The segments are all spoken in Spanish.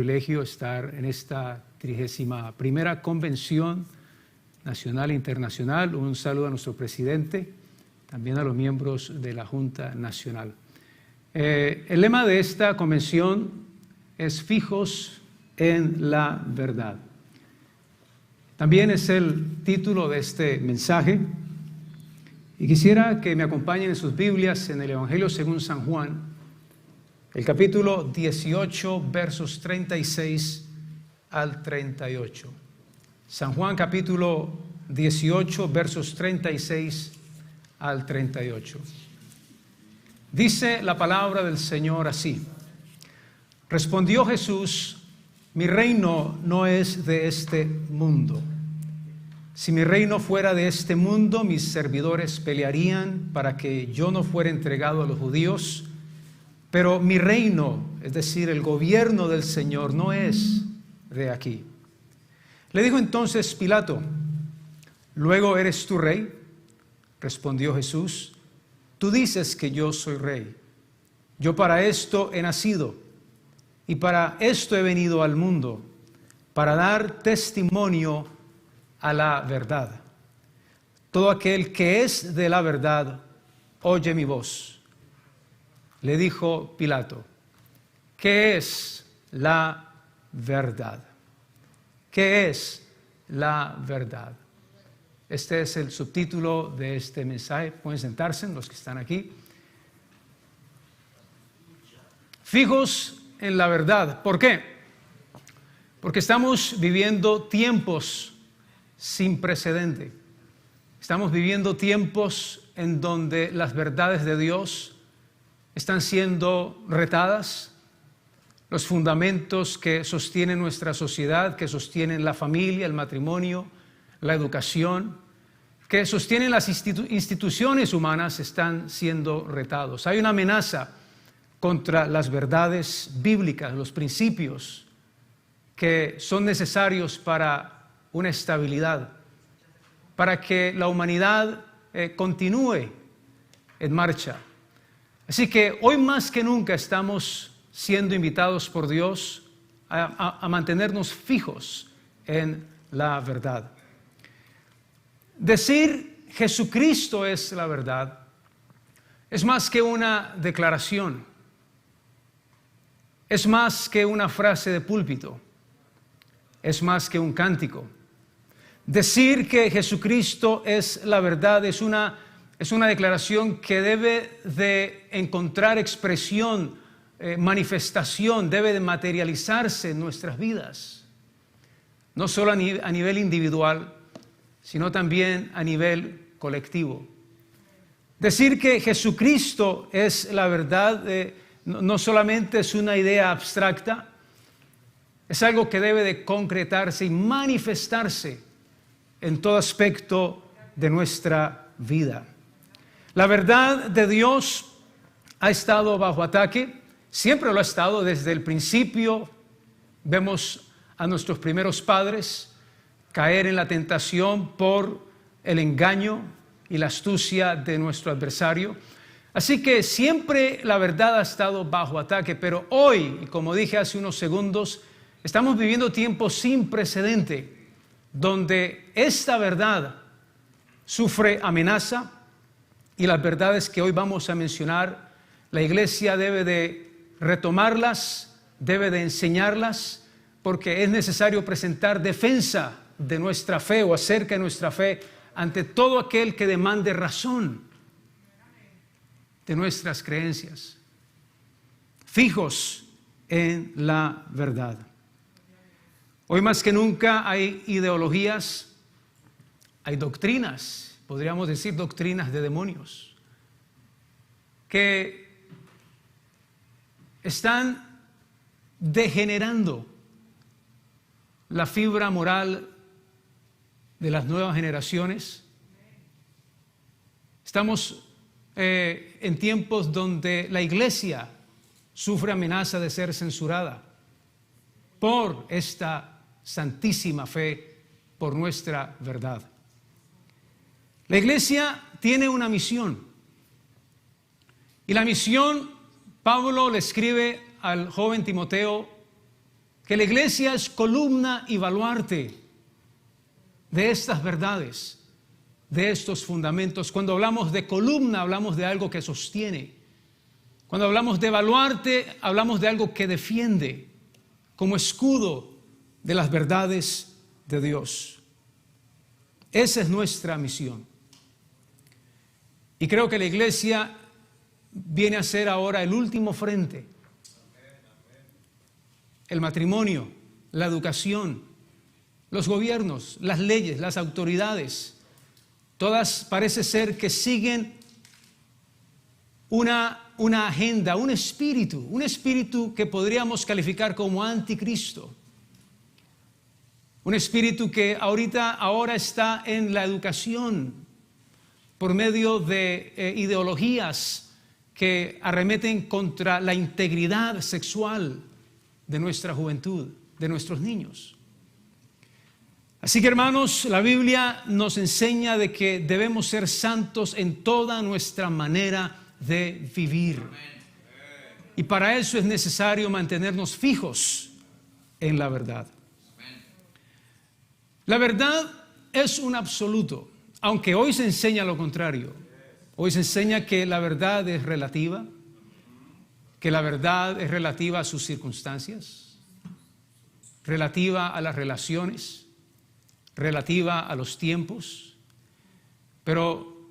Privilegio estar en esta 31ª Convención Nacional e Internacional. Un saludo a nuestro presidente, también a los miembros de la Junta Nacional. El lema de esta convención es Fijos en la Verdad. También es el título de este mensaje. Y quisiera que me acompañen en sus Biblias en el Evangelio según San Juan, el capítulo 18, versos 36 al 38. San Juan, capítulo 18, versos 36 al 38. Dice la palabra del Señor así: Respondió Jesús: Mi reino no es de este mundo. Si mi reino fuera de este mundo, mis servidores pelearían para que yo no fuera entregado a los judíos. Pero mi reino, es decir, el gobierno del Señor, no es de aquí. Le dijo entonces Pilato: ¿Luego eres tú rey? Respondió Jesús: Tú dices que yo soy rey. Yo para esto he nacido y para esto he venido al mundo, para dar testimonio a la verdad. Todo aquel que es de la verdad oye mi voz. Le dijo Pilato: ¿Qué es la verdad? ¿Qué es la verdad? Este es el subtítulo de este mensaje. Pueden sentarse los que están aquí. Fijos en la verdad. ¿Por qué? Porque estamos viviendo tiempos sin precedente. Estamos viviendo tiempos en donde las verdades de Dios están siendo retadas. Los fundamentos que sostienen nuestra sociedad, que sostienen la familia, el matrimonio, la educación, que sostienen las instituciones humanas, están siendo retados. Hay una amenaza contra las verdades bíblicas, los principios que son necesarios para una estabilidad, para que la humanidad continúe en marcha. Así que hoy más que nunca estamos siendo invitados por Dios a mantenernos fijos en la verdad. Decir Jesucristo es la verdad es más que una declaración, es más que una frase de púlpito, es más que un cántico. Decir que Jesucristo es la verdad es una declaración que debe de encontrar expresión, manifestación, debe de materializarse en nuestras vidas. No solo a nivel individual, sino también a nivel colectivo. Decir que Jesucristo es la verdad no solamente es una idea abstracta, es algo que debe de concretarse y manifestarse en todo aspecto de nuestra vida. La verdad de Dios ha estado bajo ataque, siempre lo ha estado desde el principio. Vemos a nuestros primeros padres caer en la tentación por el engaño y la astucia de nuestro adversario. Así que siempre la verdad ha estado bajo ataque, pero hoy, y como dije hace unos segundos, estamos viviendo tiempos sin precedente, donde esta verdad sufre amenaza. Y las verdades que hoy vamos a mencionar, la iglesia debe de retomarlas, debe de enseñarlas, porque es necesario presentar defensa de nuestra fe o acerca de nuestra fe ante todo aquel que demande razón de nuestras creencias. Fijos en la verdad. Hoy más que nunca hay ideologías, hay doctrinas, podríamos decir doctrinas de demonios, que están degenerando la fibra moral de las nuevas generaciones. Estamos en tiempos donde la iglesia sufre amenaza de ser censurada por esta santísima fe, por nuestra verdad. La iglesia tiene una misión, y la misión Pablo le escribe al joven Timoteo que la iglesia es columna y baluarte de estas verdades, de estos fundamentos. Cuando hablamos de columna, hablamos de algo que sostiene. Cuando hablamos de baluarte, hablamos de algo que defiende como escudo de las verdades de Dios. Esa es nuestra misión. Y creo que la iglesia viene a ser ahora el último frente. El matrimonio, la educación, los gobiernos, las leyes, las autoridades, todas parece ser que siguen una agenda, un espíritu que podríamos calificar como anticristo. Un espíritu que ahora está en la educación por medio de ideologías que arremeten contra la integridad sexual de nuestra juventud, de nuestros niños. Así que, hermanos, la Biblia nos enseña de que debemos ser santos en toda nuestra manera de vivir. Y para eso es necesario mantenernos fijos en la verdad. La verdad es un absoluto, aunque hoy se enseña lo contrario. Hoy se enseña que la verdad es relativa, que la verdad es relativa a sus circunstancias, relativa a las relaciones, relativa a los tiempos, pero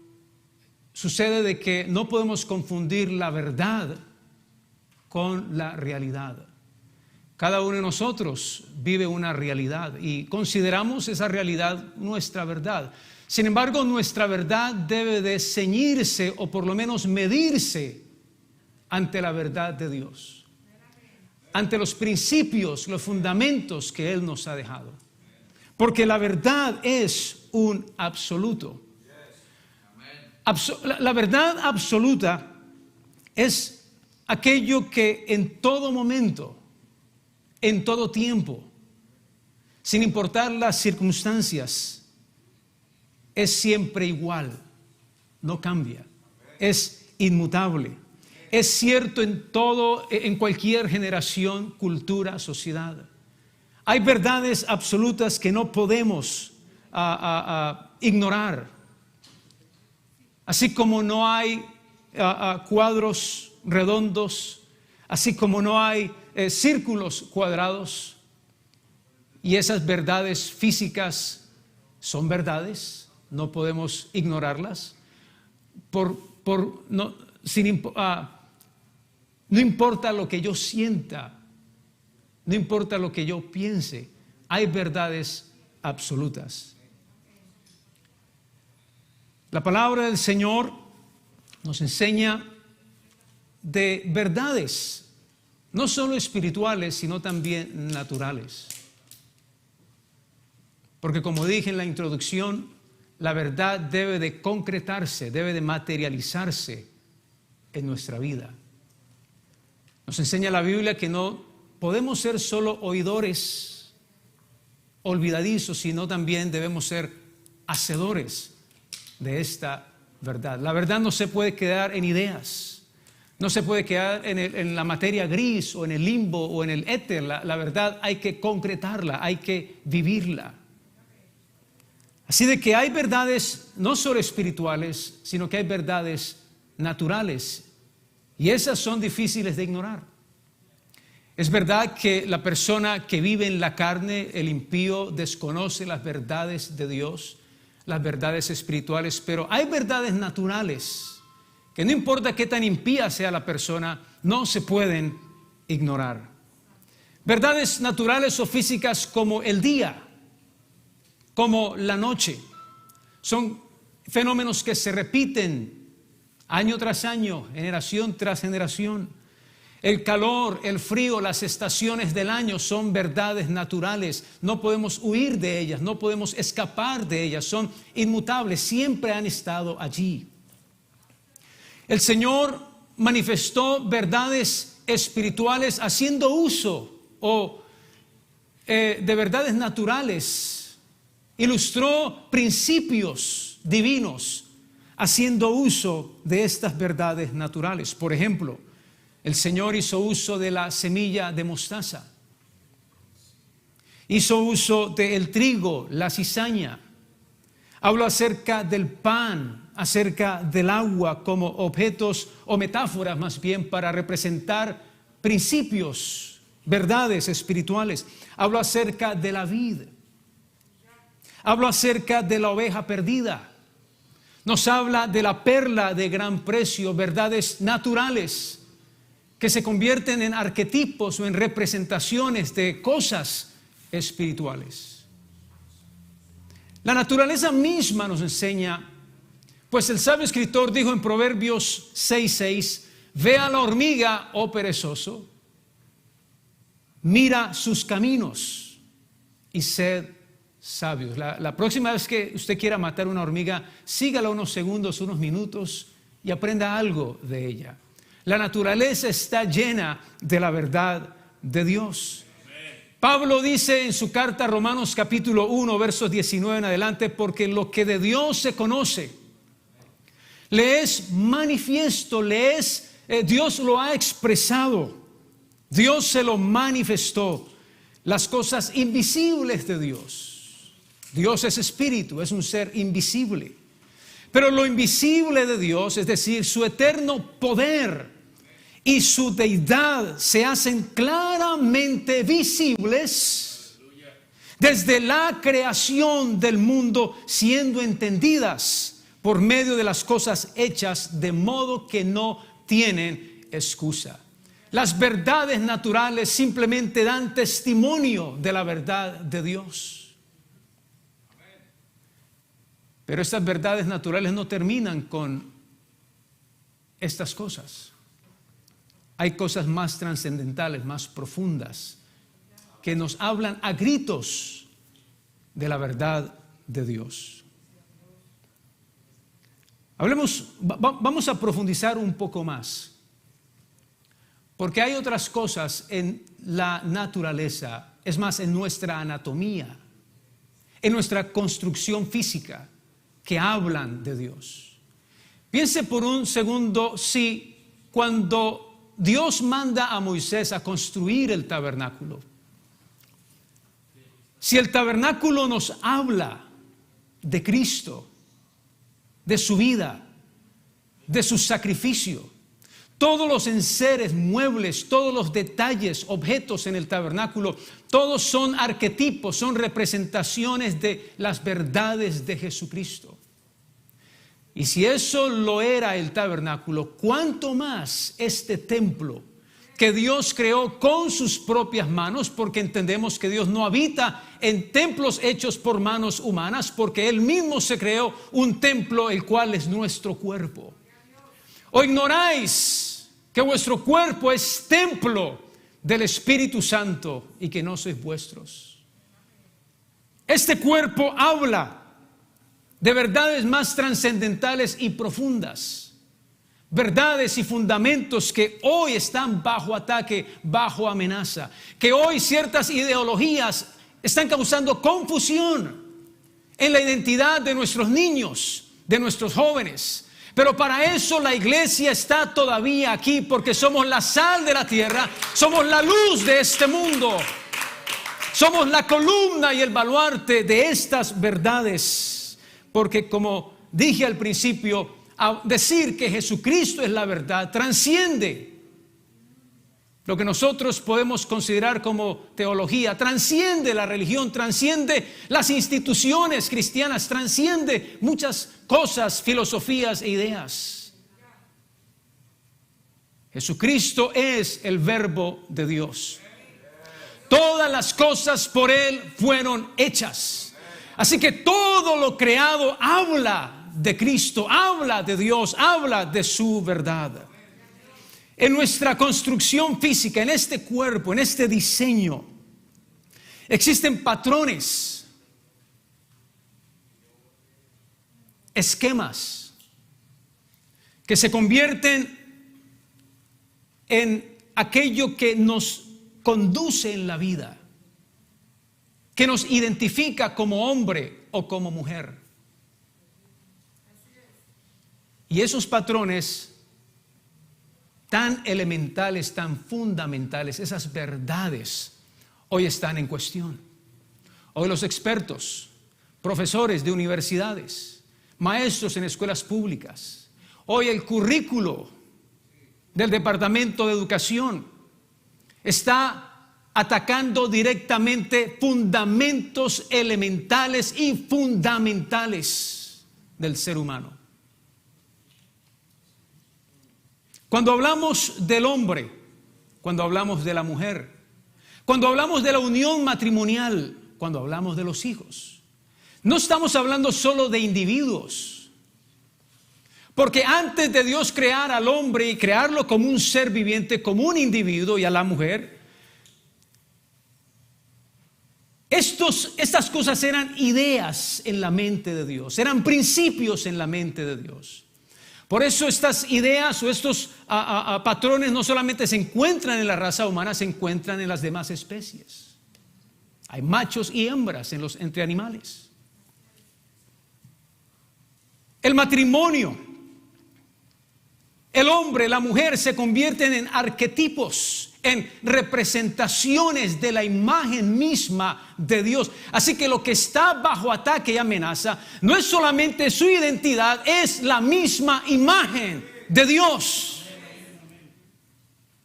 sucede de que no podemos confundir la verdad con la realidad. Cada uno de nosotros vive una realidad y consideramos esa realidad nuestra verdad. Sin embargo, nuestra verdad debe de ceñirse o por lo menos medirse ante la verdad de Dios, ante los principios, los fundamentos que Él nos ha dejado. Porque la verdad es un absoluto. La verdad absoluta es aquello que en todo momento, en todo tiempo, sin importar las circunstancias, es siempre igual, no cambia, es inmutable. Es cierto en cualquier generación, cultura, sociedad. Hay verdades absolutas que no podemos ignorar. Así como no hay cuadros redondos, así como no hay círculos cuadrados, y esas verdades físicas son verdades, no podemos ignorarlas. No importa lo que yo sienta, no importa lo que yo piense, hay verdades absolutas. La palabra del Señor nos enseña de verdades, no solo espirituales, sino también naturales. Porque como dije en la introducción, la verdad debe de concretarse, debe de materializarse en nuestra vida. Nos enseña la Biblia que no podemos ser solo oidores olvidadizos, sino también debemos ser hacedores de esta verdad. La verdad no se puede quedar en ideas, no se puede quedar en la materia gris o en el limbo o en el éter. La verdad hay que concretarla, hay que vivirla. Así de que hay verdades no solo espirituales, sino que hay verdades naturales. Y esas son difíciles de ignorar. Es verdad que la persona que vive en la carne, el impío, desconoce las verdades de Dios, las verdades espirituales, pero hay verdades naturales que no importa qué tan impía sea la persona, no se pueden ignorar. Verdades naturales o físicas como el día, como la noche, son fenómenos que se repiten año tras año, generación tras generación. El calor, el frío, las estaciones del año son verdades naturales. No podemos huir de ellas, no podemos escapar de ellas. Son inmutables, siempre han estado allí. El Señor manifestó verdades espirituales haciendo uso de verdades naturales. Ilustró principios divinos haciendo uso de estas verdades naturales. Por ejemplo, el Señor hizo uso de la semilla de mostaza. Hizo uso del trigo, la cizaña. Habló acerca del pan, acerca del agua como objetos o metáforas más bien para representar principios, verdades espirituales. Habló acerca de la vid. Habló acerca de la oveja perdida. Nos habla de la perla de gran precio, verdades naturales que se convierten en arquetipos o en representaciones de cosas espirituales. La naturaleza misma nos enseña, pues el sabio escritor dijo en Proverbios 6:6, ve a la hormiga, oh perezoso, mira sus caminos y sed sabios. La próxima vez que usted quiera matar una hormiga, sígala unos segundos, unos minutos y aprenda algo de ella. La naturaleza está llena de la verdad de Dios. Pablo dice en su carta a Romanos capítulo 1, versos 19 en adelante, porque lo que de Dios se conoce, le es manifiesto, Dios lo ha expresado, Dios se lo manifestó, las cosas invisibles de Dios. Dios es espíritu, es un ser invisible. Pero lo invisible de Dios, es decir, su eterno poder y su deidad se hacen claramente visibles desde la creación del mundo, siendo entendidas por medio de las cosas hechas, de modo que no tienen excusa. Las verdades naturales simplemente dan testimonio de la verdad de Dios. Pero estas verdades naturales no terminan con estas cosas. Hay cosas más trascendentales, más profundas, que nos hablan a gritos de la verdad de Dios. Vamos a profundizar un poco más, porque hay otras cosas en la naturaleza, es más, en nuestra anatomía, en nuestra construcción física, que hablan de Dios. Piense por un segundo si cuando Dios manda a Moisés a construir el tabernáculo, si el tabernáculo nos habla de Cristo, de su vida, de su sacrificio, todos los enseres, muebles, todos los detalles, objetos en el tabernáculo, todos son arquetipos, son representaciones de las verdades de Jesucristo. Y si eso lo era el tabernáculo, ¿cuánto más este templo que Dios creó con sus propias manos? Porque entendemos que Dios no habita en templos hechos por manos humanas, porque Él mismo se creó un templo, el cual es nuestro cuerpo. ¿O ignoráis que vuestro cuerpo es templo del Espíritu Santo y que no sois vuestros? Este cuerpo habla de verdades más trascendentales y profundas, verdades y fundamentos que hoy están bajo ataque, bajo amenaza, que hoy ciertas ideologías están causando confusión en la identidad de nuestros niños, de nuestros jóvenes. Pero para eso la iglesia está todavía aquí, porque somos la sal de la tierra, somos la luz de este mundo, somos la columna y el baluarte de estas verdades. Porque como dije al principio, decir que Jesucristo es la verdad trasciende lo que nosotros podemos considerar como teología, trasciende la religión, trasciende las instituciones cristianas, trasciende muchas cosas, filosofías e ideas. Jesucristo es el Verbo de Dios. Todas las cosas por Él fueron hechas. Así que todo lo creado habla de Cristo, habla de Dios, habla de su verdad. En nuestra construcción física, en este cuerpo, en este diseño, existen patrones, esquemas, que se convierten en aquello que nos conduce en la vida, que nos identifica como hombre o como mujer. Y esos patrones tan elementales, tan fundamentales, esas verdades, hoy están en cuestión. Hoy los expertos, profesores de universidades, maestros en escuelas públicas, hoy el currículo del Departamento de Educación está atacando directamente fundamentos elementales y fundamentales del ser humano. Cuando hablamos del hombre, cuando hablamos de la mujer, cuando hablamos de la unión matrimonial, cuando hablamos de los hijos, no estamos hablando solo de individuos, porque antes de Dios crear al hombre y crearlo como un ser viviente, como un individuo, y a la mujer, estas cosas eran ideas en la mente de Dios, eran principios en la mente de Dios. Por eso estas ideas o estos patrones no solamente se encuentran en la raza humana, se encuentran en las demás especies. Hay machos y hembras entre animales. El matrimonio, el hombre, la mujer se convierten en arquetipos, en representaciones de la imagen misma de Dios. Así que lo que está bajo ataque y amenaza no es solamente su identidad, es la misma imagen de Dios.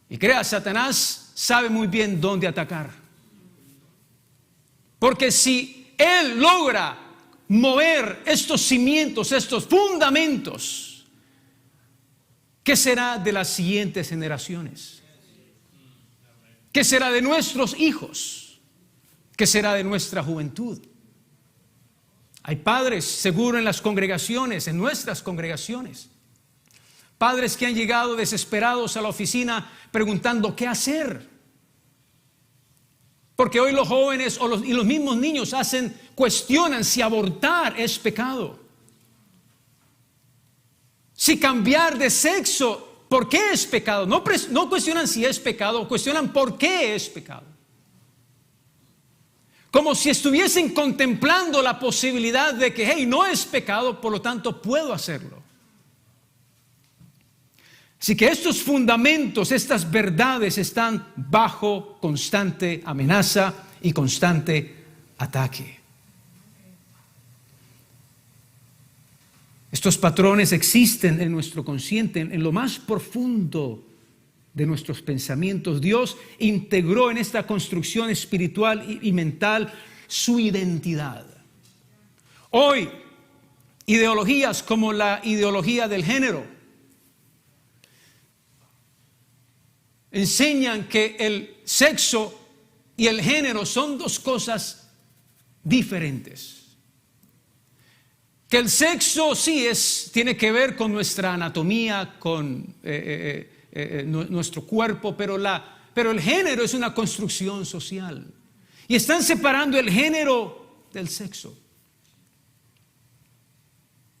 Y crea, Satanás sabe muy bien dónde atacar. Porque si él logra mover estos cimientos, estos fundamentos, ¿qué será de las siguientes generaciones? ¿Qué será de nuestros hijos? ¿Qué será de nuestra juventud? Hay padres, seguro en las congregaciones, en nuestras congregaciones, padres que han llegado desesperados a la oficina preguntando qué hacer. Porque hoy los jóvenes y los mismos niños cuestionan si abortar es pecado. Si cambiar de sexo, ¿por qué es pecado? No cuestionan si es pecado, cuestionan por qué es pecado. Como si estuviesen contemplando la posibilidad de que, hey, no es pecado, por lo tanto puedo hacerlo. Así que estos fundamentos, estas verdades están bajo constante amenaza y constante ataque. Estos patrones existen en nuestro consciente, en lo más profundo de nuestros pensamientos. Dios integró en esta construcción espiritual y mental su identidad. Hoy, ideologías como la ideología del género enseñan que el sexo y el género son dos cosas diferentes. Que el sexo sí tiene que ver con nuestra anatomía, con nuestro cuerpo, pero el género es una construcción social. Y están separando el género del sexo.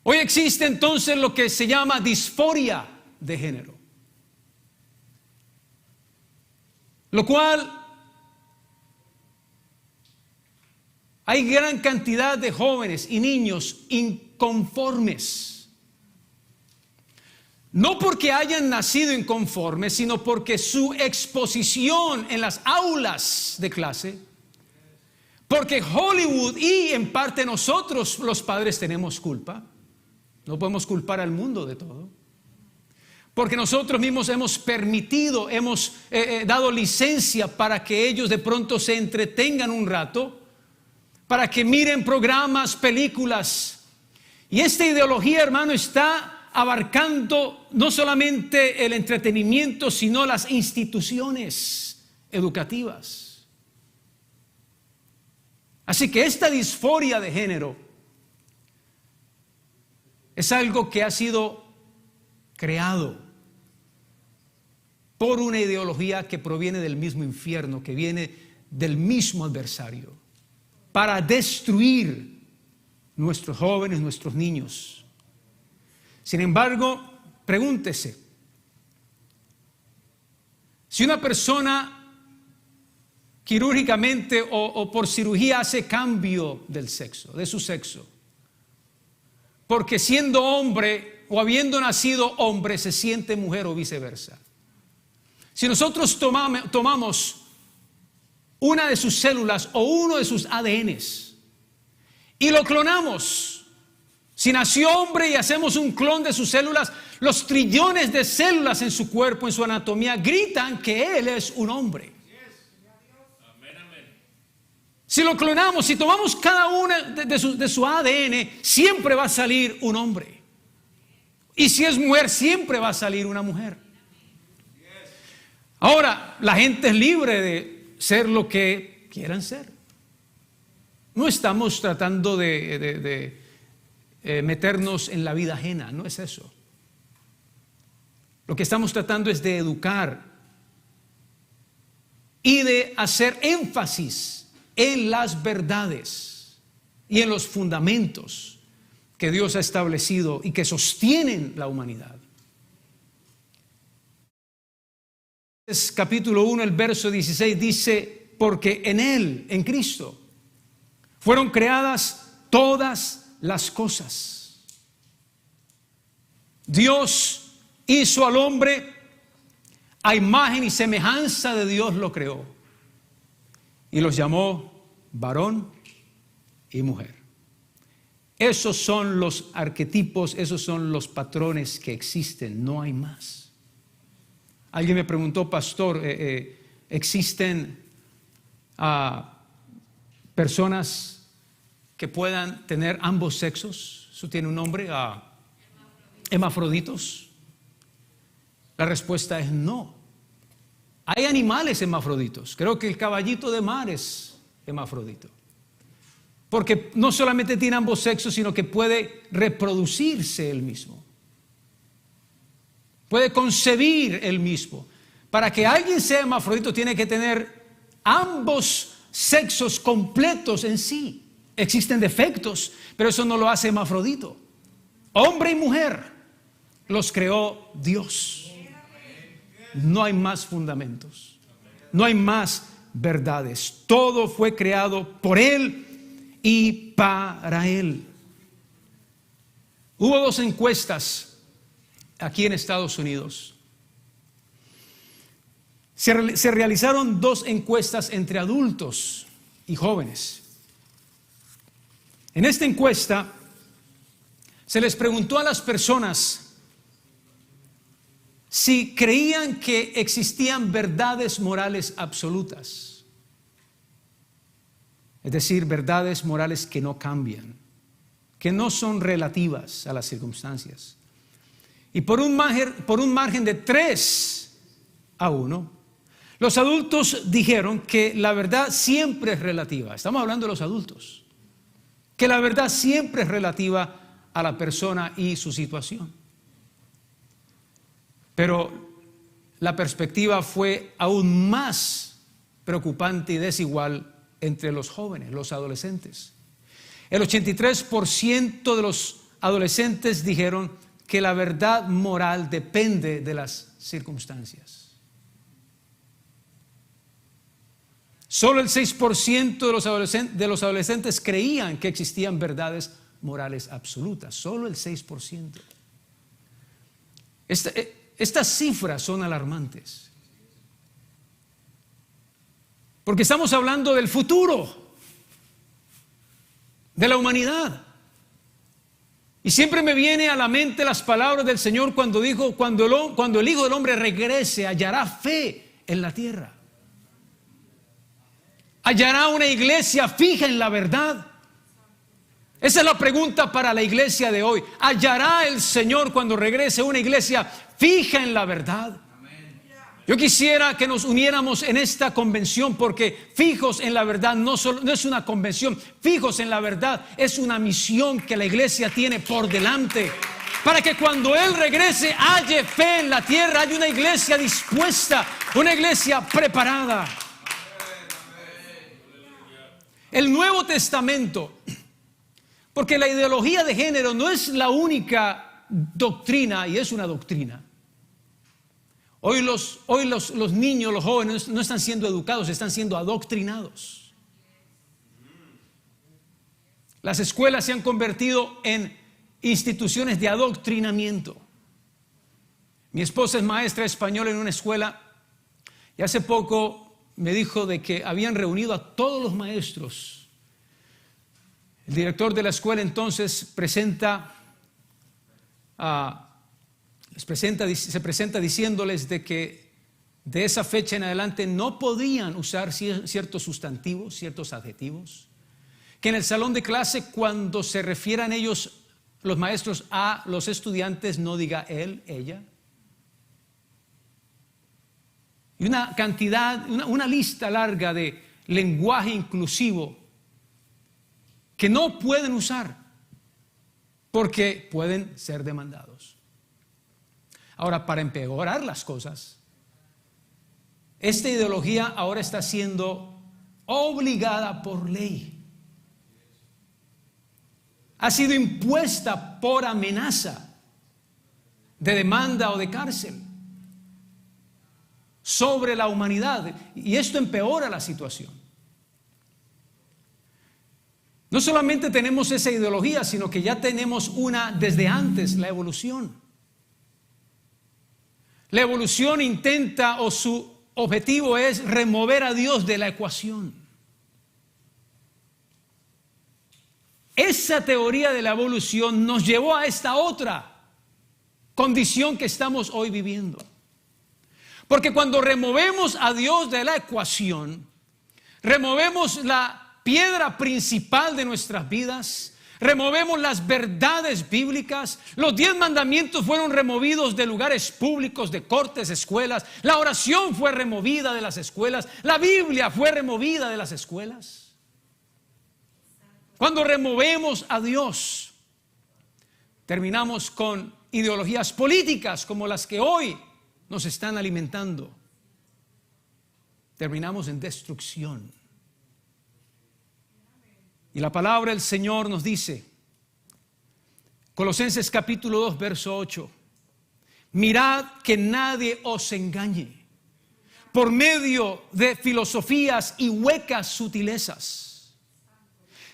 Hoy existe entonces lo que se llama disforia de género. Lo cual hay gran cantidad de jóvenes y niños inconformes. No porque hayan nacido inconformes, sino porque su exposición en las aulas de clase, porque Hollywood y en parte nosotros los padres tenemos culpa. No podemos culpar al mundo de todo. Porque nosotros mismos hemos permitido, hemos dado licencia para que ellos de pronto se entretengan un rato, para que miren programas, películas. Y esta ideología, hermano, está abarcando no solamente el entretenimiento, sino las instituciones educativas. Así que esta disforia de género es algo que ha sido creado por una ideología que proviene del mismo infierno, que viene del mismo adversario, para destruir nuestros jóvenes, nuestros niños. Sin embargo, pregúntese, si una persona quirúrgicamente o por cirugía hace cambio del sexo, de su sexo, porque siendo hombre o habiendo nacido hombre se siente mujer o viceversa. Si nosotros tomamos una de sus células o uno de sus ADNs y lo clonamos. Si nació hombre y hacemos un clon de sus células, los trillones de células en su cuerpo, en su anatomía, gritan que él es un hombre. Si lo clonamos, si tomamos cada una de su ADN, siempre va a salir un hombre. Y si es mujer, siempre va a salir una mujer. Ahora, la gente es libre de ser lo que quieran ser. No estamos tratando de meternos en la vida ajena, no es eso. Lo que estamos tratando es de educar y de hacer énfasis en las verdades y en los fundamentos que Dios ha establecido y que sostienen la humanidad. Capítulo 1, el verso 16 dice: porque en Él, en Cristo, fueron creadas todas las cosas. Dios hizo al hombre a imagen y semejanza de Dios, lo creó y los llamó varón y mujer. Esos son los arquetipos, esos son los patrones que existen, no hay más. Alguien me preguntó: pastor, ¿existen personas que puedan tener ambos sexos? Eso tiene un nombre, hermafroditos. La respuesta es no. Hay animales hermafroditos. Creo que el caballito de mar es hermafrodito. Porque no solamente tiene ambos sexos, sino que puede reproducirse él mismo. Puede concebir él mismo. Para que alguien sea hermafrodito tiene que tener ambos sexos completos en sí. Existen defectos, pero eso no lo hace hermafrodito. Hombre y mujer los creó Dios. No hay más fundamentos, no hay más verdades. Todo fue creado por Él y para Él. Hubo 2 encuestas aquí en Estados Unidos. Se realizaron 2 encuestas entre adultos y jóvenes. En esta encuesta se les preguntó a las personas si creían que existían verdades morales absolutas, es decir, verdades morales que no cambian, que no son relativas a las circunstancias. Y por un margen de 3-1, los adultos dijeron que la verdad siempre es relativa. Estamos hablando de los adultos. Que la verdad siempre es relativa a la persona y su situación. Pero la perspectiva fue aún más preocupante y desigual entre los jóvenes, los adolescentes. El 83% de los adolescentes dijeron que la verdad moral depende de las circunstancias. Solo el 6% de los adolescentes creían que existían verdades morales absolutas. Solo el 6%. Estas cifras son alarmantes. Porque estamos hablando del futuro de la humanidad. Y siempre me viene a la mente las palabras del Señor cuando dijo: cuando el Hijo del Hombre regrese, hallará fe en la tierra. ¿Hallará una iglesia fija en la verdad? Esa es la pregunta para la iglesia de hoy. ¿Hallará el Señor cuando regrese una iglesia fija en la verdad? Yo quisiera que nos uniéramos en esta convención, porque fijos en la verdad no es una convención. Fijos en la verdad es una misión que la iglesia tiene por delante, para que cuando Él regrese haya fe en la tierra, haya una iglesia dispuesta, una iglesia preparada. El Nuevo Testamento, porque la ideología de género no es la única doctrina, y es una doctrina. Hoy los niños, los jóvenes no están siendo educados, están siendo adoctrinados. Las escuelas se han convertido en instituciones de adoctrinamiento. Mi esposa es maestra española en una escuela y hace poco me dijo de que habían reunido a todos los maestros. El director de la escuela entonces se presenta diciéndoles de que de esa fecha en adelante no podían usar ciertos sustantivos, ciertos adjetivos, que en el salón de clase cuando se refieran ellos, los maestros, a los estudiantes, no diga él, ella. Y una cantidad, una lista larga de lenguaje inclusivo que no pueden usar porque pueden ser demandados. Ahora, para empeorar las cosas, esta ideología ahora está siendo obligada por ley. Ha sido impuesta por amenaza de demanda o de cárcel sobre la humanidad, y esto empeora la situación. No solamente tenemos esa ideología, sino que ya tenemos una desde antes, la evolución. La evolución intenta, o su objetivo es remover a Dios de la ecuación. Esa teoría de la evolución nos llevó a esta otra condición que estamos hoy viviendo. Porque cuando removemos a Dios de la ecuación, removemos la piedra principal de nuestras vidas, removemos las verdades bíblicas. Los 10 mandamientos fueron removidos de lugares públicos, de cortes, escuelas. La oración fue removida de las escuelas. La Biblia fue removida de las escuelas. Cuando removemos a Dios, terminamos con ideologías políticas como las que hoy nos están alimentando. Terminamos en destrucción. Y la palabra del Señor nos dice, Colosenses capítulo 2, verso 8, mirad que nadie os engañe por medio de filosofías y huecas sutilezas,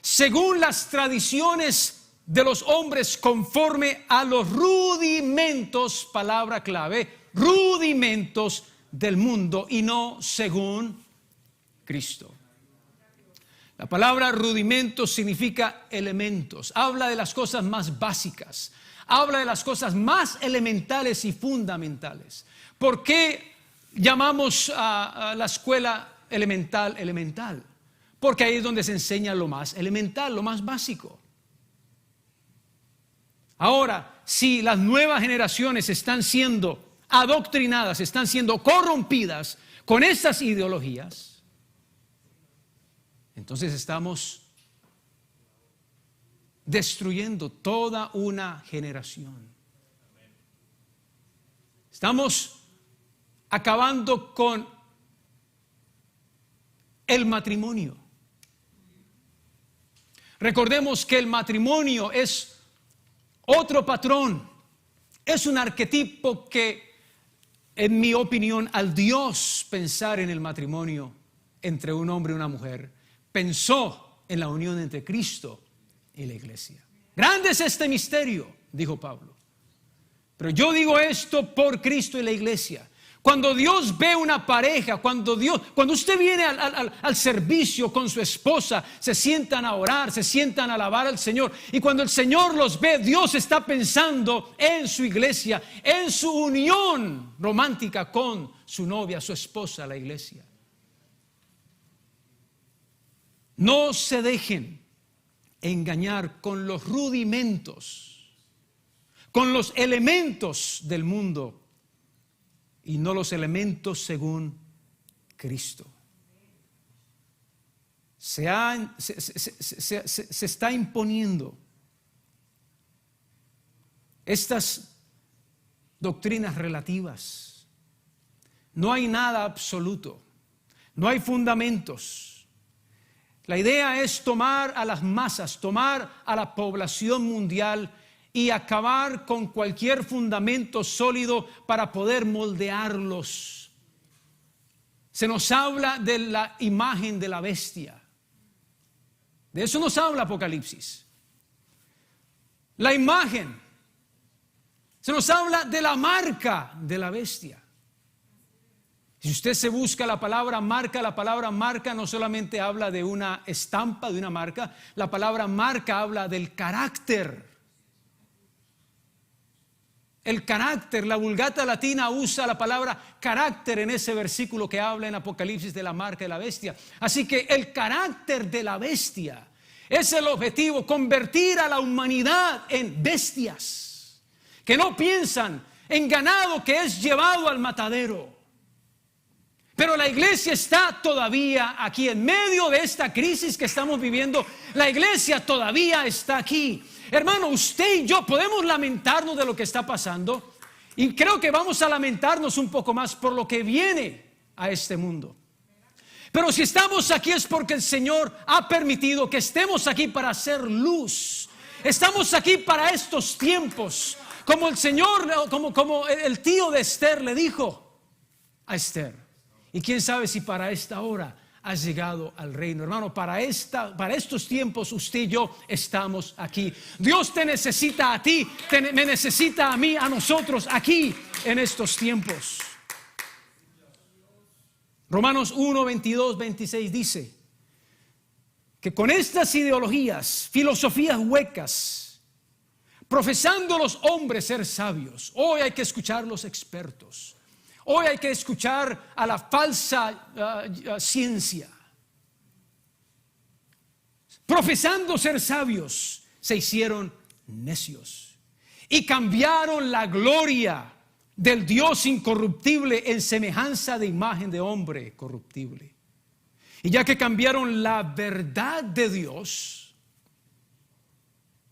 según las tradiciones de los hombres, conforme a los rudimentos, palabra clave, rudimentos del mundo, y no según Cristo. La palabra rudimentos significa elementos. Habla de las cosas más básicas. Habla de las cosas más elementales y fundamentales. ¿Por qué llamamos a la escuela elemental? Porque ahí es donde se enseña lo más elemental, lo más básico. Ahora, si las nuevas generaciones están siendo adoctrinadas, están siendo corrompidas con estas ideologías, entonces estamos destruyendo toda una generación. Estamos acabando con el matrimonio. Recordemos que el matrimonio es otro patrón, es un arquetipo que, en mi opinión, al Dios pensar en el matrimonio entre un hombre y una mujer, pensó en la unión entre Cristo y la iglesia. Grande es este misterio, dijo Pablo. Pero yo digo esto por Cristo y la iglesia. Cuando Dios ve una pareja, cuando usted viene al servicio con su esposa, se sientan a orar, se sientan a alabar al Señor. Y cuando el Señor los ve, Dios está pensando en su iglesia, en su unión romántica con su novia, su esposa, la iglesia. No se dejen engañar con los rudimentos, con los elementos del mundo y no los elementos según Cristo. Se está imponiendo estas doctrinas relativas. No hay nada absoluto, no hay fundamentos. La idea es tomar a las masas, tomar a la población mundial y acabar con cualquier fundamento sólido para poder moldearlos. Se nos habla de la imagen de la bestia. De eso nos habla Apocalipsis. La imagen. Se nos habla de la marca de la bestia. Si usted se busca la palabra marca no solamente habla de una estampa, de una marca. La palabra marca habla del carácter. El carácter, la Vulgata Latina usa la palabra carácter en ese versículo que habla en Apocalipsis de la marca de la bestia. Así que el carácter de la bestia es el objetivo, convertir a la humanidad en bestias que no piensan, en ganado que es llevado al matadero. Pero la iglesia está todavía aquí, en medio de esta crisis que estamos viviendo. La iglesia todavía está aquí. Hermano, usted y yo podemos lamentarnos de lo que está pasando, y creo que vamos a lamentarnos un poco más por lo que viene a este mundo. Pero si estamos aquí es porque el Señor ha permitido que estemos aquí para hacer luz. Estamos aquí para estos tiempos, como el Señor, como el tío de Esther le dijo a Esther. Y quién sabe si para esta hora has llegado al reino. Hermano, para estos tiempos usted y yo estamos aquí. Dios te necesita a ti, me necesita a mí, a nosotros aquí en estos tiempos. Romanos 1, 22, 26 dice que con estas ideologías, filosofías huecas, profesando los hombres ser sabios, hoy hay que escuchar los expertos. Hoy hay que escuchar a la falsa ciencia. Profesando ser sabios, se hicieron necios y cambiaron la gloria del Dios incorruptible en semejanza de imagen de hombre corruptible. Y ya que cambiaron la verdad de Dios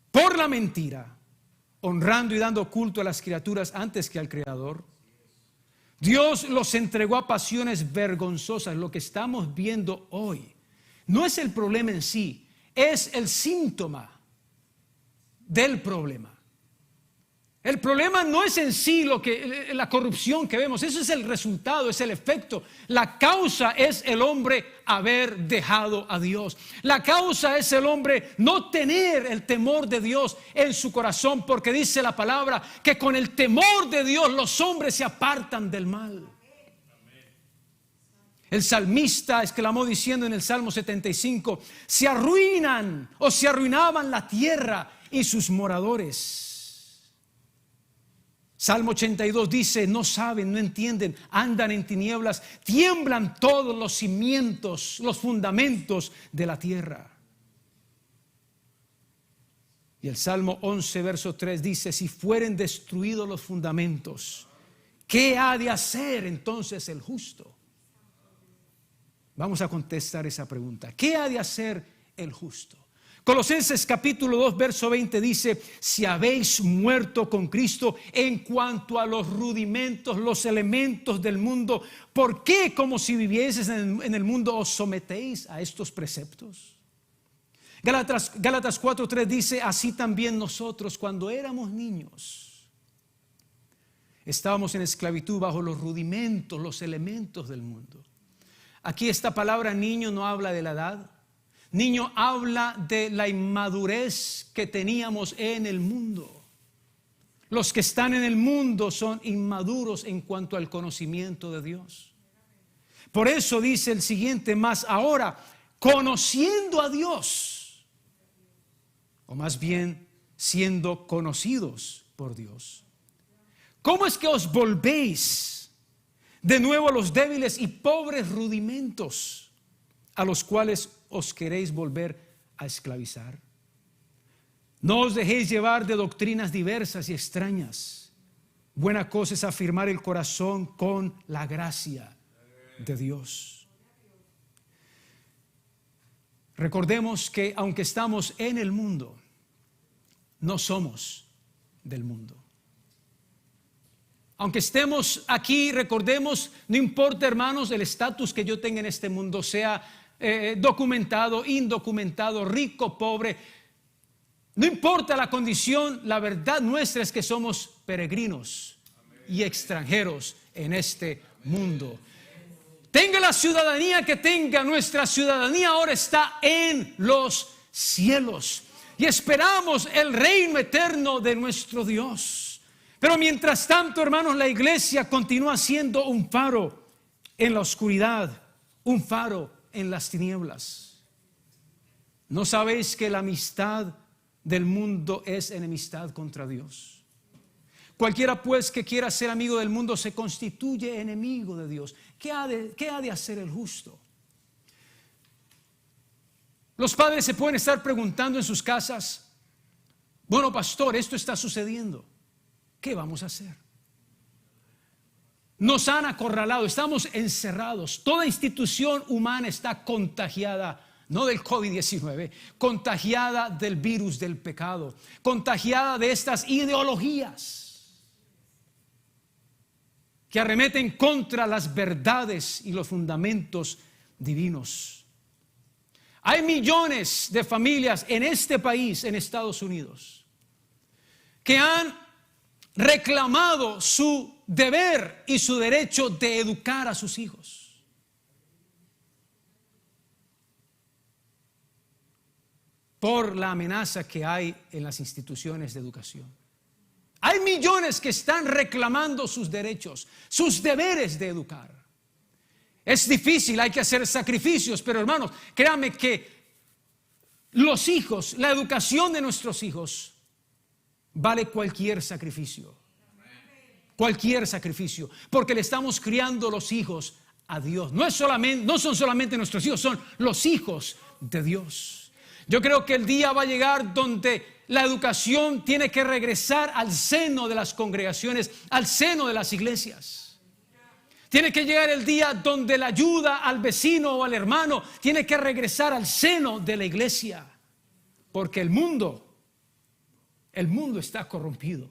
por la mentira, honrando y dando culto a las criaturas antes que al Creador, Dios los entregó a pasiones vergonzosas. Lo que estamos viendo hoy no es el problema en sí, es el síntoma del problema. El problema no es en sí la corrupción que vemos, eso es el resultado, es el efecto. La causa es el hombre haber dejado a Dios. La causa es el hombre no tener el temor de Dios en su corazón, porque dice la palabra que con el temor de Dios los hombres se apartan del mal. El salmista exclamó diciendo en el Salmo 75: se arruinan o se arruinaban la tierra y sus moradores. Salmo 82 dice: no saben, no entienden, andan en tinieblas, tiemblan todos los cimientos, los fundamentos de la tierra. Y el Salmo 11 verso 3 dice: si fueren destruidos los fundamentos, ¿qué ha de hacer entonces el justo? Vamos a contestar esa pregunta. ¿Qué ha de hacer el justo? Colosenses capítulo 2 verso 20 dice: si habéis muerto con Cristo en cuanto a los rudimentos, los elementos del mundo, ¿por qué como si vivieseis en el mundo os sometéis a estos preceptos? Gálatas 4:3 dice: así también nosotros cuando éramos niños estábamos en esclavitud bajo los rudimentos, los elementos del mundo. Aquí esta palabra niño no habla de la edad. Niño habla de la inmadurez que teníamos en el mundo. Los que están en el mundo son inmaduros en cuanto al conocimiento de Dios. Por eso dice el siguiente: más ahora, conociendo a Dios, o más bien siendo conocidos por Dios, ¿cómo es que os volvéis de nuevo a los débiles y pobres rudimentos a los cuales os queréis volver a esclavizar? No os dejéis llevar de doctrinas diversas y extrañas. Buena cosa es afirmar el corazón con la gracia de Dios. Recordemos que aunque estamos en el mundo, no somos del mundo. Aunque estemos aquí, recordemos, no importa, hermanos, el estatus que yo tenga en este mundo, sea documentado, indocumentado, rico, pobre, no importa la condición, la verdad nuestra es que somos peregrinos y extranjeros en este mundo. Tenga la ciudadanía que tenga, nuestra ciudadanía ahora está en los cielos y esperamos el reino eterno de nuestro Dios. Pero mientras tanto, hermanos, la iglesia continúa siendo un faro en la oscuridad, un faro en las tinieblas. ¿No sabéis que la amistad del mundo es enemistad contra Dios? Cualquiera pues que quiera ser amigo del mundo se constituye enemigo de Dios. ¿Qué ha de hacer el justo? Los padres se pueden estar preguntando en sus casas: bueno, pastor, esto está sucediendo, ¿qué vamos a hacer? Nos han acorralado, estamos encerrados. Toda institución humana está contagiada, no del COVID-19, contagiada del virus del pecado, contagiada de estas ideologías que arremeten contra las verdades y los fundamentos divinos. Hay millones de familias en este país, en Estados Unidos, que han reclamado su deber y su derecho de educar a sus hijos. Por la amenaza que hay en las instituciones de educación. Hay millones que están reclamando sus derechos, sus deberes de educar. Es difícil, hay que hacer sacrificios, pero hermanos, créanme que los hijos, la educación de nuestros hijos, vale cualquier sacrificio. Cualquier sacrificio, porque le estamos criando los hijos a Dios. No son solamente nuestros hijos, son los hijos de Dios. Yo creo que el día va a llegar donde la educación tiene que regresar al seno de las congregaciones, al seno de las iglesias. Tiene que llegar el día donde la ayuda al vecino o al hermano tiene que regresar al seno de la iglesia, porque el mundo está corrompido,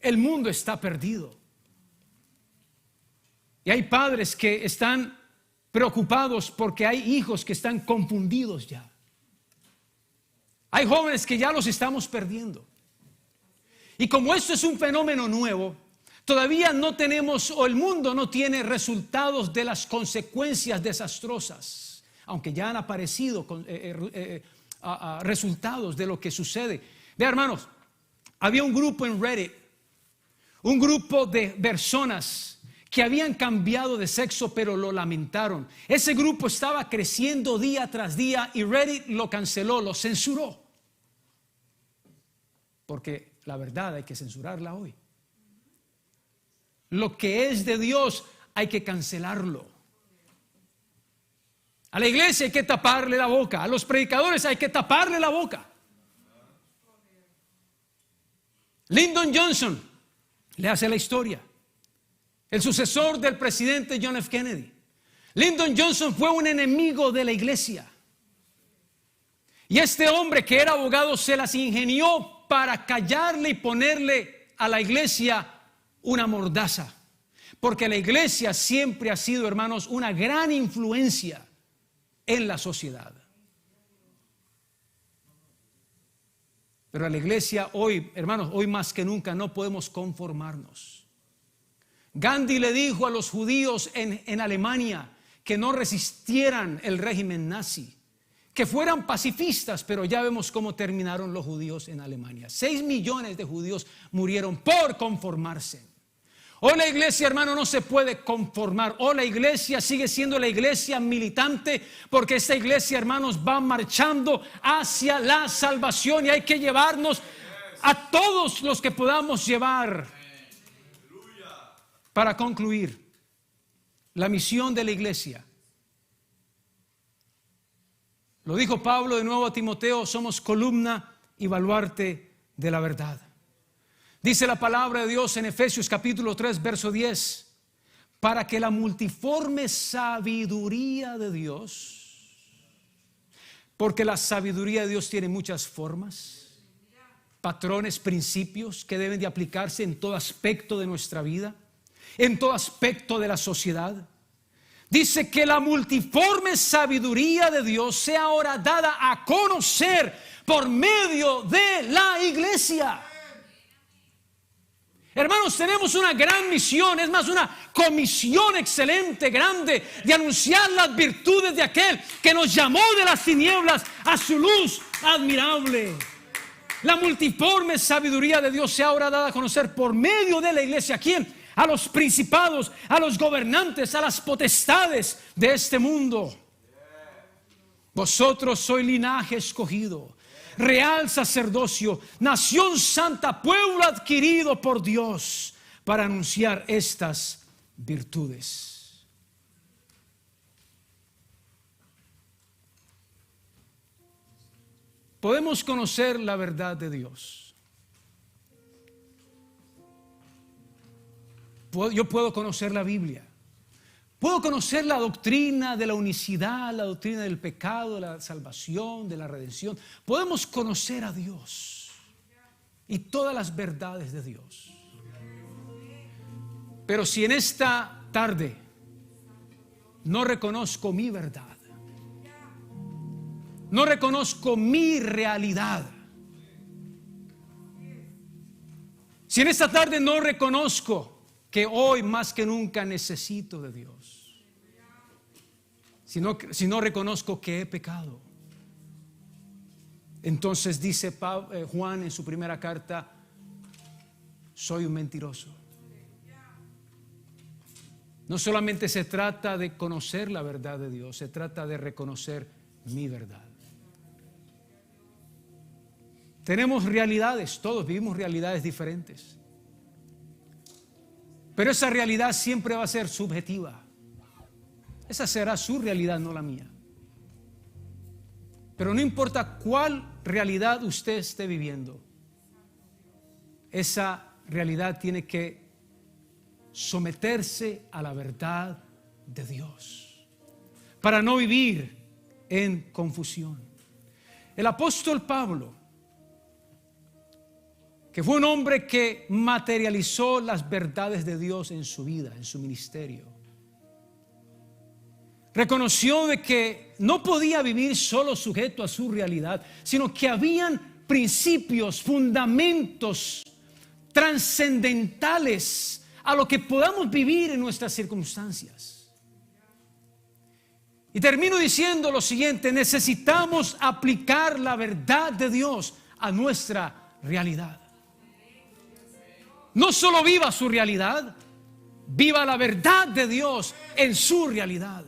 el mundo está perdido. Y hay padres que están preocupados porque hay hijos que están confundidos ya. Hay jóvenes que ya los estamos perdiendo. Y como esto es un fenómeno nuevo, todavía no tenemos, o el mundo no tiene resultados de las consecuencias desastrosas, aunque ya han aparecido resultados de lo que sucede. Vean, hermanos, había un grupo en Reddit, un grupo de personas que habían cambiado de sexo, pero lo lamentaron. Ese grupo estaba creciendo día tras día y Reddit lo canceló, lo censuró. Porque la verdad hay que censurarla hoy. Lo que es de Dios hay que cancelarlo. A la iglesia hay que taparle la boca, a los predicadores hay que taparle la boca. Lyndon Johnson le hace la historia. El sucesor del presidente John F. Kennedy. Lyndon Johnson fue un enemigo de la iglesia. Y este hombre que era abogado se las ingenió para callarle y ponerle a la iglesia una mordaza. Porque la iglesia siempre ha sido, hermanos, una gran influencia en la sociedad. Pero a la iglesia hoy, hermanos, hoy más que nunca no podemos conformarnos. Gandhi le dijo a los judíos en Alemania que no resistieran el régimen nazi, que fueran pacifistas, pero ya vemos cómo terminaron los judíos en Alemania. 6 millones de judíos murieron por conformarse. Hoy la iglesia, hermano, no se puede conformar. Hoy la iglesia sigue siendo la iglesia militante, porque esta iglesia, hermanos, va marchando hacia la salvación y hay que llevarnos a todos los que podamos llevar. Para concluir, la misión de la iglesia. Lo dijo Pablo de nuevo a Timoteo: somos columna y baluarte de la verdad. Dice la palabra de Dios en Efesios capítulo 3, verso 10: para que la multiforme sabiduría de Dios, porque la sabiduría de Dios tiene muchas formas, patrones, principios que deben de aplicarse en todo aspecto de nuestra vida, en todo aspecto de la sociedad. Dice que la multiforme sabiduría de Dios sea ahora dada a conocer por medio de la iglesia. Hermanos, tenemos una gran misión, es más, una comisión excelente, grande, de anunciar las virtudes de aquel que nos llamó de las tinieblas a su luz admirable. La multiforme sabiduría de Dios sea ahora dada a conocer por medio de la iglesia. ¿A quién? a los principados, a los gobernantes, a las potestades de este mundo. Vosotros sois linaje escogido, real sacerdocio, nación santa, pueblo adquirido por Dios, para anunciar estas virtudes. Podemos conocer la verdad de Dios. Yo puedo conocer la Biblia. Puedo conocer la doctrina de la unicidad, la doctrina del pecado, de la salvación, de la redención. Podemos conocer a Dios y todas las verdades de Dios. Pero si en esta tarde no reconozco mi verdad, no reconozco mi realidad, si en esta tarde no reconozco que hoy más que nunca necesito de Dios, si no reconozco que he pecado, entonces dice Juan en su primera carta, soy un mentiroso. No solamente se trata de conocer la verdad de Dios, se trata de reconocer mi verdad. Tenemos realidades, todos vivimos realidades diferentes. Pero esa realidad siempre va a ser subjetiva. Esa será su realidad, no la mía. Pero no importa cuál realidad usted esté viviendo, esa realidad tiene que someterse a la verdad de Dios para no vivir en confusión. El apóstol Pablo, que fue un hombre que materializó las verdades de Dios en su vida, en su ministerio, reconoció de que no podía vivir solo sujeto a su realidad, sino que habían principios, fundamentos trascendentales a lo que podamos vivir en nuestras circunstancias. Y termino diciendo lo siguiente: necesitamos aplicar la verdad de Dios a nuestra realidad. No solo viva su realidad, viva la verdad de Dios en su realidad.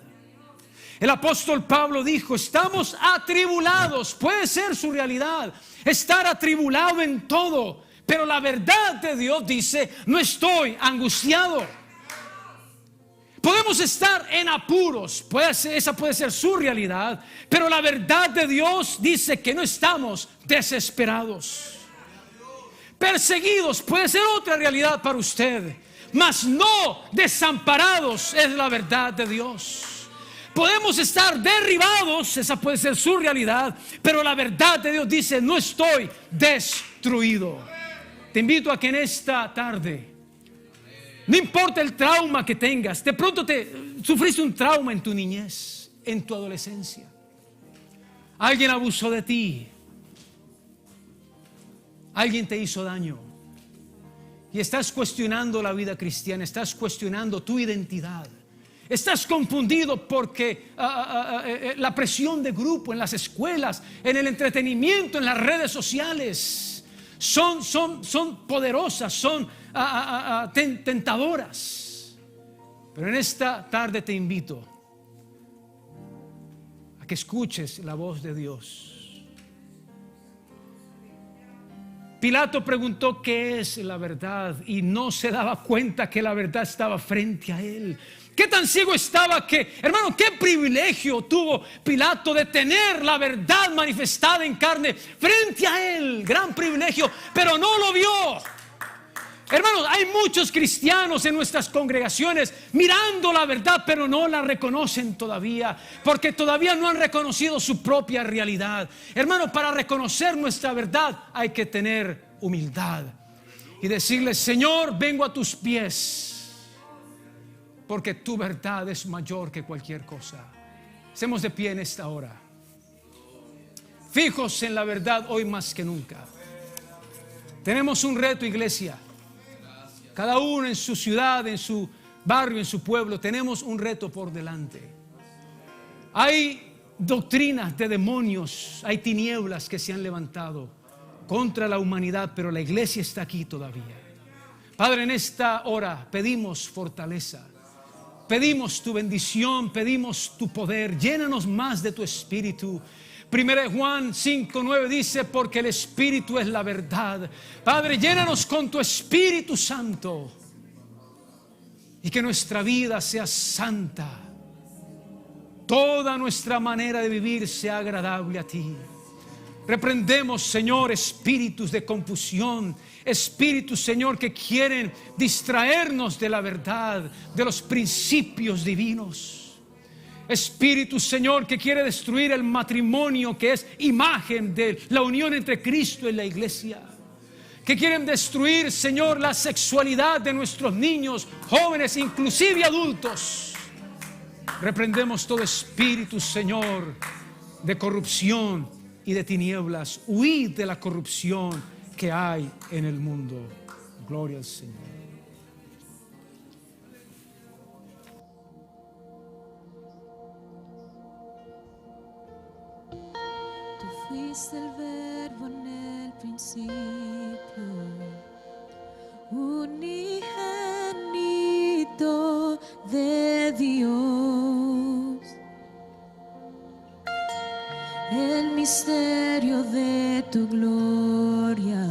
El apóstol Pablo dijo: estamos atribulados. Puede ser su realidad, estar atribulado en todo, pero la verdad de Dios dice: no estoy angustiado. Podemos estar en apuros, esa puede ser su realidad, pero la verdad de Dios dice que no estamos desesperados. Perseguidos puede ser otra realidad para usted, mas no desamparados es la verdad de Dios. Podemos estar derribados, esa puede ser su realidad, pero la verdad de Dios dice: no estoy destruido. Te invito a que en esta tarde, no importa el trauma que tengas, de pronto sufriste un trauma en tu niñez, en tu adolescencia, alguien abusó de ti, alguien te hizo daño y estás cuestionando la vida cristiana, estás cuestionando tu identidad, estás confundido porque la presión de grupo en las escuelas, en el entretenimiento, en las redes sociales son poderosas, son tentadoras. Pero en esta tarde te invito a que escuches la voz de Dios. Pilato preguntó qué es la verdad y no se daba cuenta que la verdad estaba frente a él. ¿Qué tan ciego estaba que, hermano, qué privilegio tuvo Pilato de tener la verdad manifestada en carne frente a él? Gran privilegio, pero no lo vio. Hermanos, hay muchos cristianos en nuestras congregaciones mirando la verdad, pero no la reconocen todavía, porque todavía no han reconocido su propia realidad. Hermano, para reconocer nuestra verdad hay que tener humildad y decirle: Señor, vengo a tus pies, porque tu verdad es mayor que cualquier cosa. Estemos de pie en esta hora, fijos en la verdad hoy más que nunca. Tenemos un reto, iglesia. Cada uno en su ciudad, en su barrio, en su pueblo, tenemos un reto por delante. Hay doctrinas de demonios, hay tinieblas que se han levantado contra la humanidad, pero la iglesia está aquí todavía. Padre, en esta hora pedimos fortaleza, pedimos tu bendición, pedimos tu poder. Llénanos más de tu Espíritu. 1 Juan 5:9 dice, porque el Espíritu es la verdad. Padre, llénanos con tu Espíritu Santo y que nuestra vida sea santa. Toda nuestra manera de vivir sea agradable a ti. Reprendemos, Señor, espíritus de confusión, espíritus, Señor, que quieren distraernos de la verdad, de los principios divinos. Espíritu, Señor, que quiere destruir el matrimonio, que es imagen de la unión entre Cristo y la iglesia. Que quieren destruir, Señor, la sexualidad de nuestros niños, jóvenes, inclusive adultos. Reprendemos todo espíritu, Señor, de corrupción y de tinieblas. Huid de la corrupción que hay en el mundo. Gloria al Señor. Tú fuiste el verbo en el principio, unigénito de Dios. El misterio de tu gloria